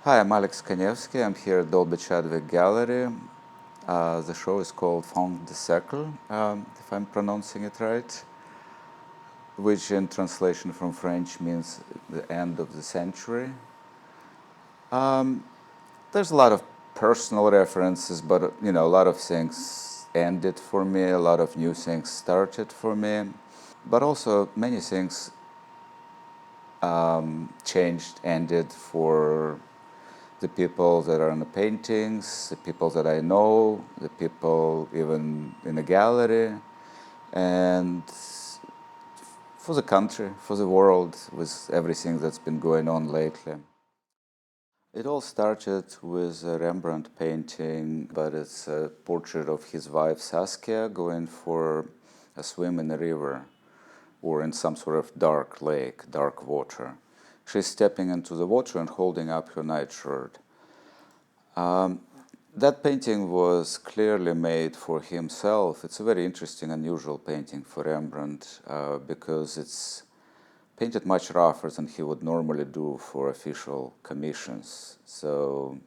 Hi, I'm Alex Kanevsky. I'm here at Dolby Chadwick Gallery. The show is called Fin de Siècle, if I'm pronouncing it right, which in translation from French means the end of the century. There's a lot of personal references, but a lot of things ended for me, a lot of new things started for me, but also many things changed, ended for the people that are in the paintings, the people that I know, the people even in the gallery, and for the country, for the world, with everything that's been going on lately. It all started with a Rembrandt painting, but it's a portrait of his wife Saskia going for a swim in a river or in some sort of dark lake, dark water. She's stepping into the water and holding up her nightshirt. That painting was clearly made for himself. It's a very interesting, unusual painting for Rembrandt because it's painted much rougher than he would normally do for official commissions. So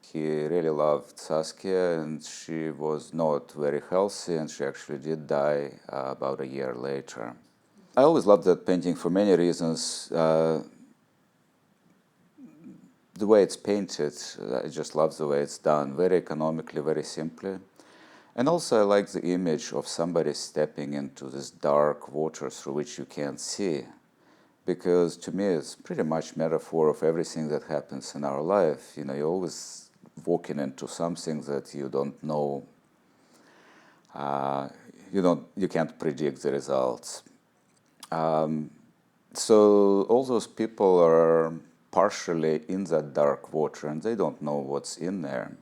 he really loved Saskia, and she was not very healthy, and she actually did die about a year later. I always loved that painting for many reasons. The way it's painted, I just love the way it's done, very economically, very simply. And also I like the image of somebody stepping into this dark water through which you can't see, because to me it's pretty much metaphor of everything that happens in our life. You're always walking into something that you don't know. You can't predict the results. So all those people are partially in that dark water, and they don't know what's in there.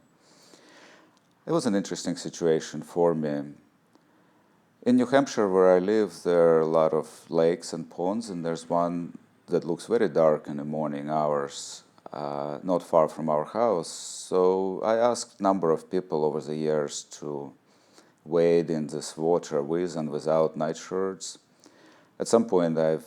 It was an interesting situation for me. In New Hampshire, where I live, there are a lot of lakes and ponds, and there's one that looks very dark in the morning hours, not far from our house. So I asked a number of people over the years to wade in this water with and without nightshirts. At some point, I've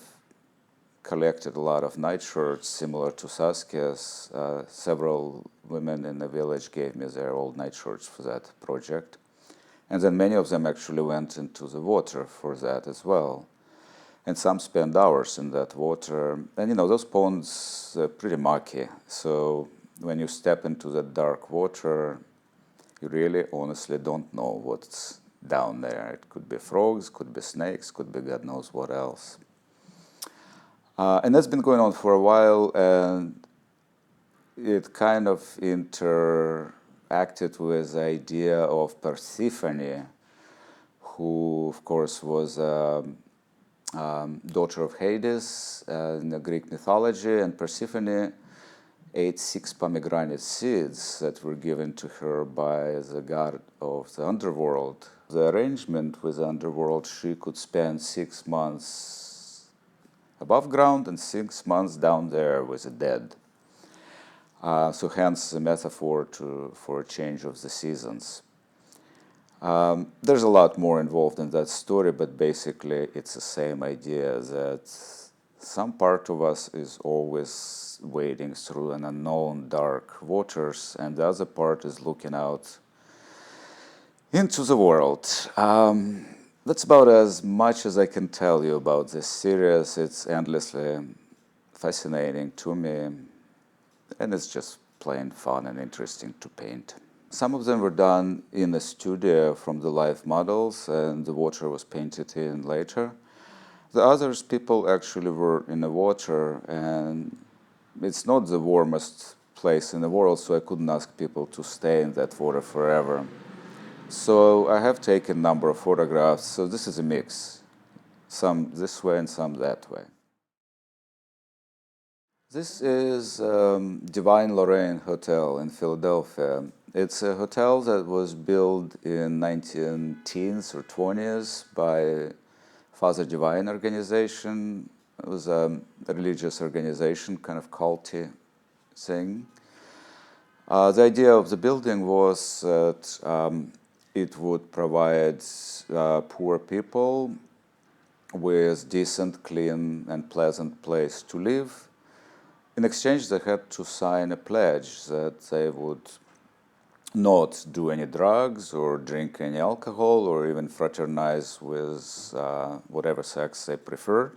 collected a lot of nightshirts similar to Saskia's. Several women in the village gave me their old nightshirts for that project. And then many of them actually went into the water for that as well. And some spent hours in that water. And those ponds are pretty murky. So when you step into that dark water, you really honestly don't know what's down there. It could be frogs, could be snakes, could be God knows what else. And that's been going on for a while, and it kind of interacted with the idea of Persephone, who, of course, was a daughter of Hades in the Greek mythology, and Persephone ate 6 pomegranate seeds that were given to her by the god of the underworld. The arrangement with the underworld, she could spend 6 months above ground and 6 months down there with the dead. So hence the metaphor for a change of the seasons. There's a lot more involved in that story, but basically it's the same idea that some part of us is always wading through an unknown dark waters, and the other part is looking out into the world. That's about as much as I can tell you about this series. It's endlessly fascinating to me, and it's just plain fun and interesting to paint. Some of them were done in the studio from the live models, and the water was painted in later. The others, people actually were in the water, and it's not the warmest place in the world, so I couldn't ask people to stay in that water forever. So I have taken a number of photographs, so this is a mix, some this way and some that way. This is Divine Lorraine Hotel in Philadelphia. It's a hotel that was built in 1910s or 20s by Father Divine organization. It was a religious organization, kind of culty thing. The idea of the building was that it would provide poor people with decent, clean, and pleasant place to live, In exchange, they had to sign a pledge that they would not do any drugs or drink any alcohol or even fraternize with whatever sex they preferred.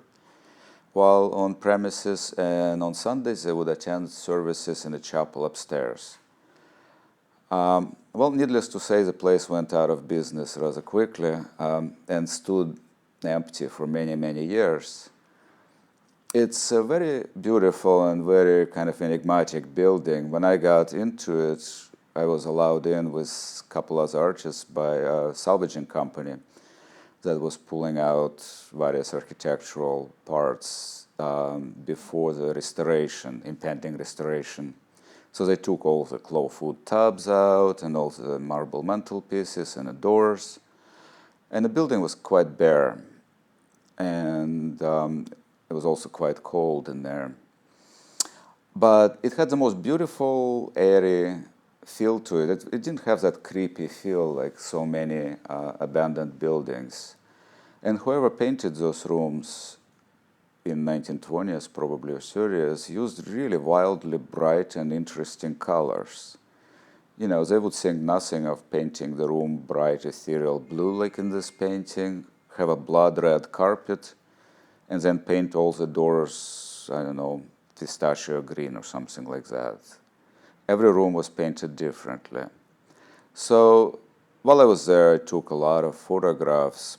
While on premises and on Sundays, they would attend services in the chapel upstairs. Well, needless to say, the place went out of business rather quickly and stood empty for many, many years. It's a very beautiful and very kind of enigmatic building. When I got into it, I was allowed in with a couple other artists by a salvaging company that was pulling out various architectural parts before the restoration, impending restoration. So they took all the clawfoot tubs out and all the marble mantelpieces and the doors. And the building was quite bare. And it was also quite cold in there. But it had the most beautiful, airy feel to it. It didn't have that creepy feel like so many abandoned buildings. And whoever painted those rooms in 1920s, probably, or 30s, used really wildly bright and interesting colors. You know, they would think nothing of painting the room bright, ethereal blue like in this painting, have a blood red carpet, and then paint all the doors, I don't know, pistachio green or something like that. Every room was painted differently. So while I was there, I took a lot of photographs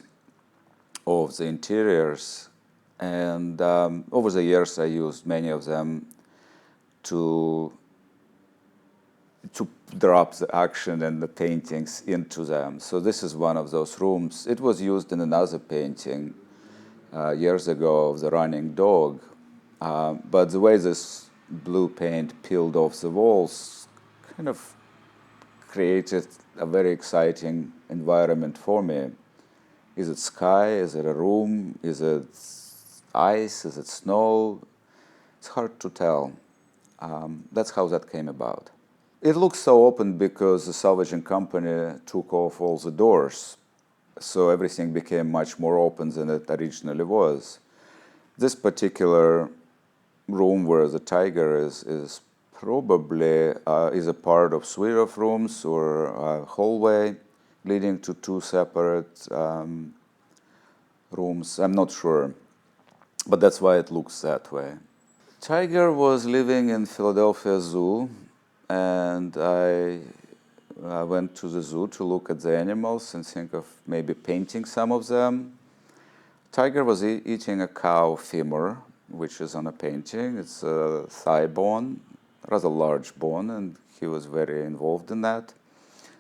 of the interiors, and over the years I used many of them to drop the action and the paintings into them. So this is one of those rooms. It was used in another painting years ago of the running dog, but the way this blue paint peeled off the walls kind of created a very exciting environment for me. Is it sky? Is it a room? Is it ice? Is it snow? It's hard to tell. That's how that came about. It looks so open because the salvaging company took off all the doors, so everything became much more open than it originally was. This particular room where the tiger is probably is a part of suite of rooms or a hallway leading to two separate rooms. I'm not sure, but that's why it looks that way. Tiger was living in Philadelphia Zoo, and I went to the zoo to look at the animals and think of maybe painting some of them. Tiger was eating a cow femur, which is on a painting. It's a thigh bone, rather large bone, and he was very involved in that.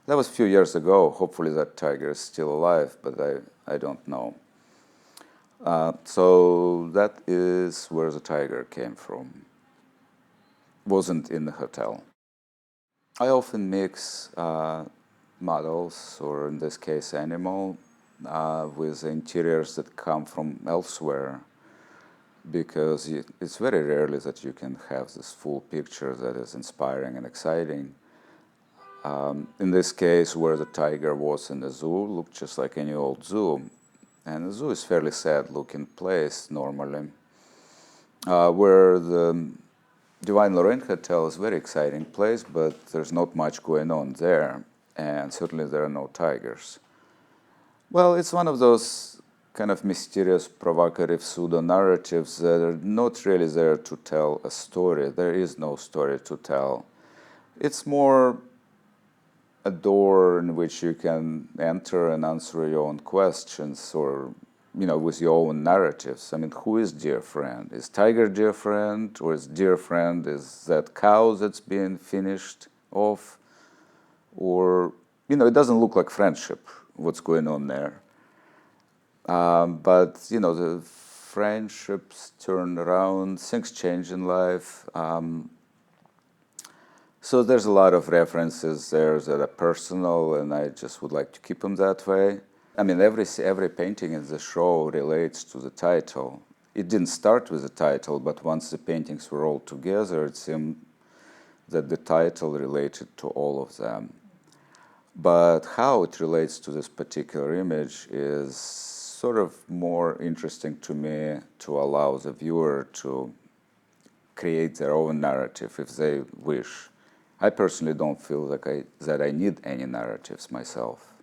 That was a few years ago. Hopefully that tiger is still alive, but I don't know. So that is where the tiger came from. Wasn't in the hotel. I often mix models, or in this case animal, with interiors that come from elsewhere, because it's very rarely that you can have this full picture that is inspiring and exciting. In this case, where the tiger was in the zoo, looked just like any old zoo. And the zoo is a fairly sad-looking place normally. Where the Divine Lorraine Hotel is a very exciting place, but there's not much going on there, and certainly there are no tigers. Well, it's one of those kind of mysterious, provocative pseudo-narratives that are not really there to tell a story. There is no story to tell. It's more a door in which you can enter and answer your own questions, or with your own narratives. I mean, who is dear friend? Is tiger dear friend, or is dear friend is that cow that's been finished off? Or, it doesn't look like friendship, what's going on there. But, the friendships turn around, things change in life. So there's a lot of references there that are personal, and I just would like to keep them that way. I mean, every painting in the show relates to the title. It didn't start with the title, but once the paintings were all together, it seemed that the title related to all of them. But how it relates to this particular image is sort of more interesting to me, to allow the viewer to create their own narrative if they wish. I personally don't feel like that I need any narratives myself.